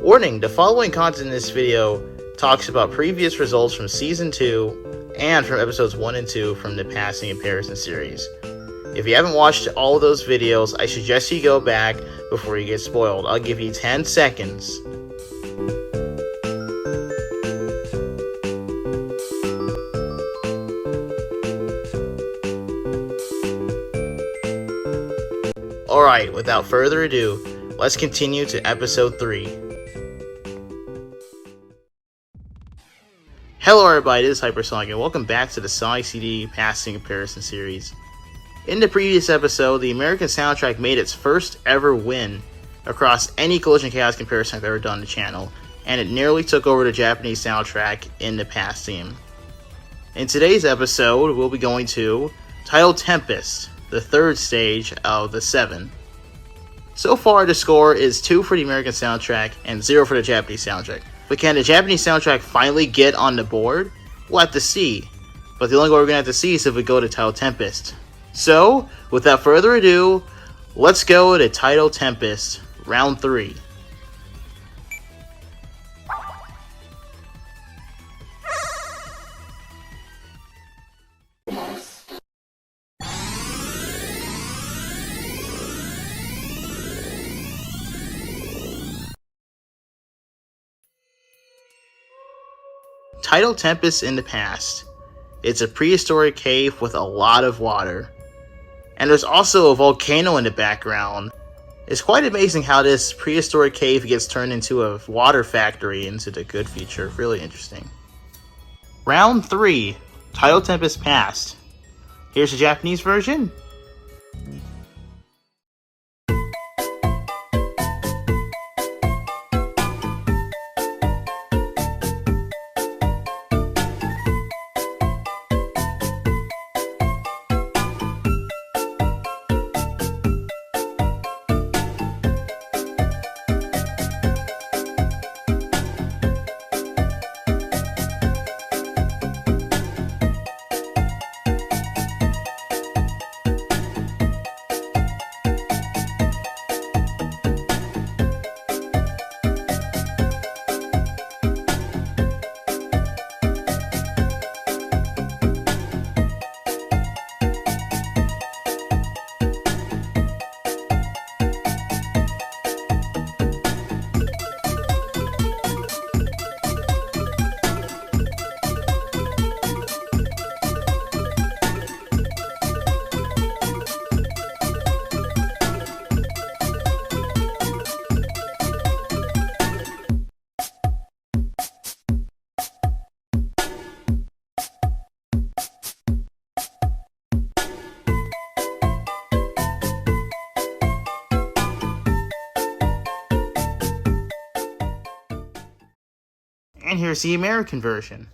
Warning, the following content in this video talks about previous results from Season 2 and from Episodes 1 and 2 from the Passing Comparison series. If you haven't watched all of those videos, I suggest you go back before you get spoiled. I'll give you 10 seconds. Alright, without further ado, let's continue to Episode 3. Hello everybody, this is Hypersonic and welcome back to the Sonic CD Passing Comparison series. In the previous episode, the American soundtrack made its first ever win across any Collision Chaos comparison I've ever done on the channel, and it nearly took over the Japanese soundtrack in the past theme. In today's episode, we'll be going to Tidal Tempest, the third stage of the 7. So far, the score is 2 for the American soundtrack and 0 for the Japanese soundtrack. But can the Japanese soundtrack finally get on the board? We'll have to see. But the only way we're going to have to see is if we go to Tidal Tempest. So, without further ado, let's go to Tidal Tempest, Round 3. Tidal Tempest in the past. It's a prehistoric cave with a lot of water. And there's also a volcano in the background. It's quite amazing how this prehistoric cave gets turned into a water factory into the good feature. Really interesting. Round 3. Tidal Tempest Past. Here's the Japanese version. And here's the American version.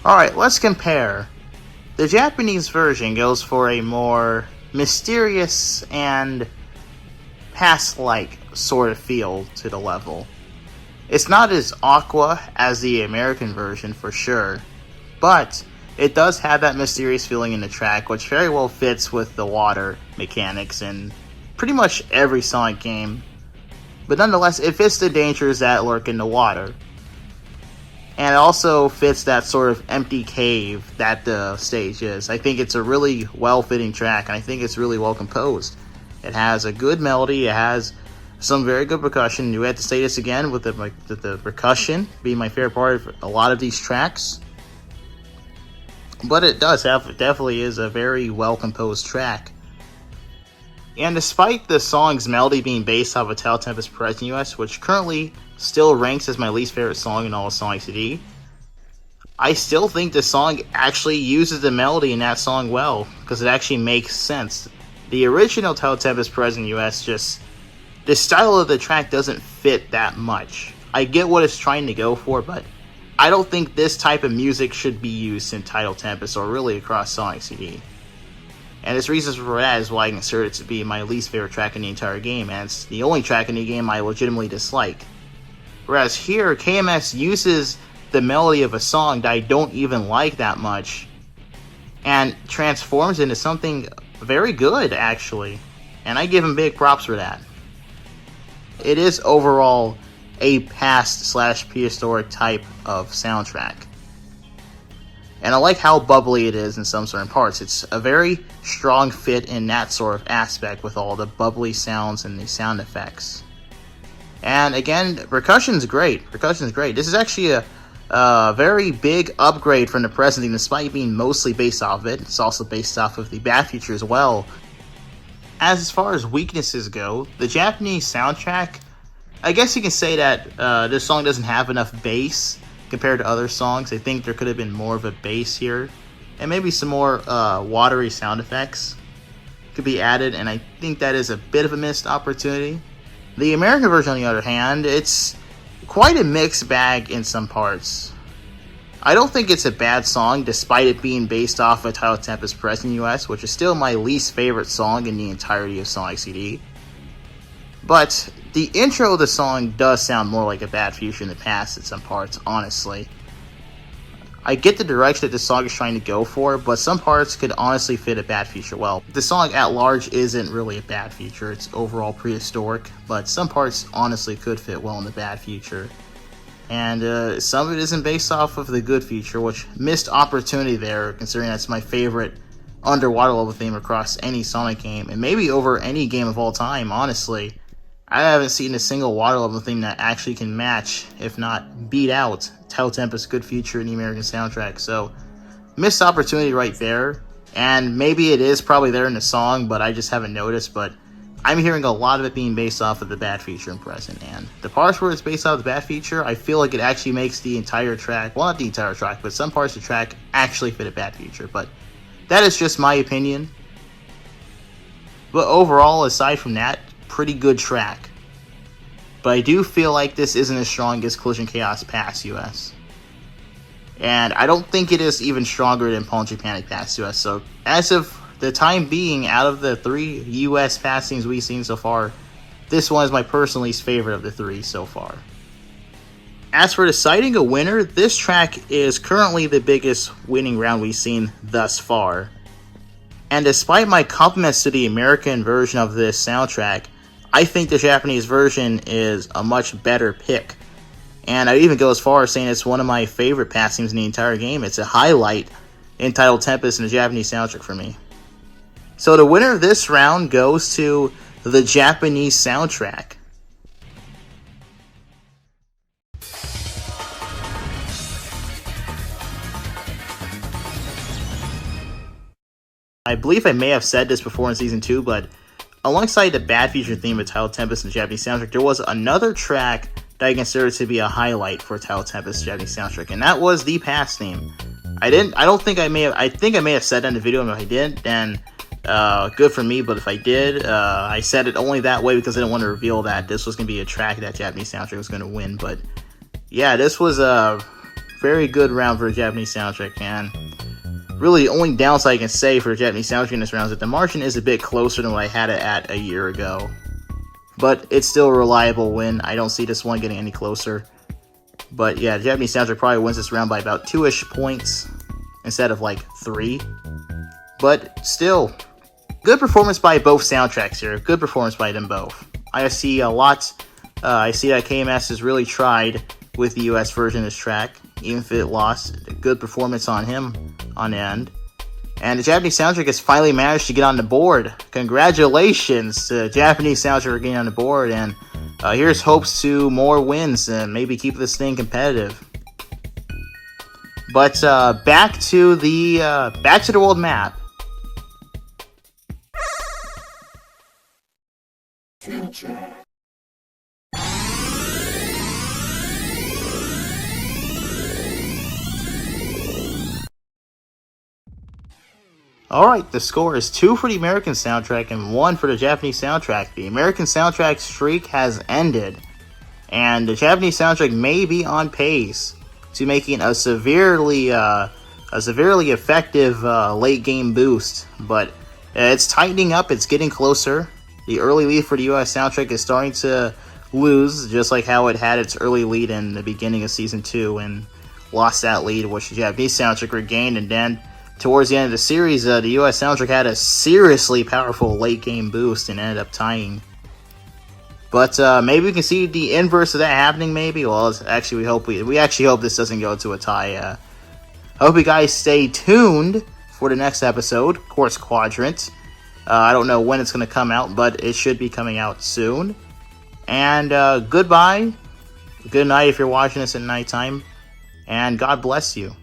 Alright, let's compare. The Japanese version goes for a more mysterious and past-like sort of feel to the level. It's not as aqua as the American version for sure, but it does have that mysterious feeling in the track, which very well fits with the water mechanics in pretty much every Sonic game. But nonetheless, it fits the dangers that lurk in the water. And it also fits that sort of empty cave that the stage is. I think it's a really well-fitting track, and I think it's really well composed. It has a good melody, it has some very good percussion. You have to say this again with the percussion being my favorite part of a lot of these tracks. But it definitely is a very well-composed track. And despite the song's melody being based off of Tidal Tempest Past in the US, which currently still ranks as my least favorite song in all of Sonic CD, I still think the song actually uses the melody in that song well, because it actually makes sense. The original Tidal Tempest Past in the US, just the style of the track doesn't fit that much. I get what it's trying to go for, but I don't think this type of music should be used in Tidal Tempest or really across Sonic CD. And its reasons for that is why I consider it to be my least favorite track in the entire game, and it's the only track in the game I legitimately dislike. Whereas here, KMS uses the melody of a song that I don't even like that much, and transforms into something very good, actually. And I give him big props for that. It is overall a past/prehistoric type of soundtrack. And I like how bubbly it is in some certain parts. It's a very strong fit in that sort of aspect with all the bubbly sounds and the sound effects. And again, percussion's great. This is actually a very big upgrade from the present, despite being mostly based off of it. It's also based off of the Bat feature as well. As far as weaknesses go, the Japanese soundtrack, I guess you can say that this song doesn't have enough bass compared to other songs. I think there could have been more of a bass here, and maybe some more watery sound effects could be added, and I think that is a bit of a missed opportunity. The American version, on the other hand, it's quite a mixed bag in some parts. I don't think it's a bad song, despite it being based off of Tidal Tempest Past in the US, which is still my least favorite song in the entirety of Sonic CD. But the intro of the song does sound more like a Bat feature in the past in some parts, honestly. I get the direction that the song is trying to go for, but some parts could honestly fit a Bat feature well. The song at large isn't really a Bat feature, it's overall prehistoric, but some parts honestly could fit well in the Bat feature. And some of it isn't based off of the good feature, which missed opportunity there, considering that's my favorite underwater level theme across any Sonic game, and maybe over any game of all time, honestly. I haven't seen a single water level theme that actually can match, if not beat out, Tidal Tempest's good feature in the American soundtrack. So, missed opportunity right there, and maybe it is probably there in the song, but I just haven't noticed. But I'm hearing a lot of it being based off of the Bat feature in present, and the parts where it's based off of the Bat feature, I feel like it actually makes the entire track, well, not the entire track, but some parts of the track actually fit a Bat feature. But that is just my opinion. But overall, aside from that, pretty good track. But I do feel like this isn't as strong as Collision Chaos Past US. And I don't think it is even stronger than Punch Panic Past US. So as of the time being, out of the 3 US Past themes we've seen so far, this one is my personal least favorite of the 3 so far. As for deciding a winner, this track is currently the biggest winning round we've seen thus far. And despite my compliments to the American version of this soundtrack, I think the Japanese version is a much better pick. And I'd even go as far as saying it's one of my favorite past themes in the entire game. It's a highlight in Tidal Tempest in the Japanese soundtrack for me. So the winner of this round goes to the Japanese soundtrack. I believe I may have said this before in Season 2, but alongside the Bat feature theme of Tidal Tempest and the Japanese soundtrack, there was another track that I consider to be a highlight for Tidal Tempest Japanese soundtrack, and that was the Past theme. I think I may have said that in the video, and if I didn't, then good for me, but if I did, I said it only that way because I didn't want to reveal that this was going to be a track that Japanese soundtrack was going to win. But yeah, this was very good round for a Japanese soundtrack, and really the only downside I can say for a Japanese soundtrack in this round is that the margin is a bit closer than what I had it at a year ago. But it's still a reliable win. I don't see this one getting any closer. But yeah, the Japanese soundtrack probably wins this round by about 2-ish points instead of like 3. But still, good performance by both soundtracks here. Good performance by them both. I see a lot. I see that KMS has really tried with the US version of this track, even if it lost. A good performance on him on the end. And the Japanese soundtrack has finally managed to get on the board. Congratulations to the Japanese soundtrack for getting on the board. And here's hopes to more wins and maybe keep this thing competitive. But back to the world map. Alright, the score is 2 for the American soundtrack and 1 for the Japanese soundtrack. The American soundtrack streak has ended, and the Japanese soundtrack may be on pace to making a severely effective late game boost, but it's tightening up, it's getting closer. The early lead for the US soundtrack is starting to lose, just like how it had its early lead in the beginning of Season 2 and lost that lead, which the Japanese soundtrack regained, and then towards the end of the series, the US soundtrack had a seriously powerful late game boost and ended up tying. But maybe we can see the inverse of that happening. Maybe. Well, actually, we actually hope this doesn't go to a tie. I hope you guys stay tuned for the next episode, of course, Quadrant. I don't know when it's going to come out, but it should be coming out soon. And goodbye. Good night if you're watching this at nighttime. And God bless you.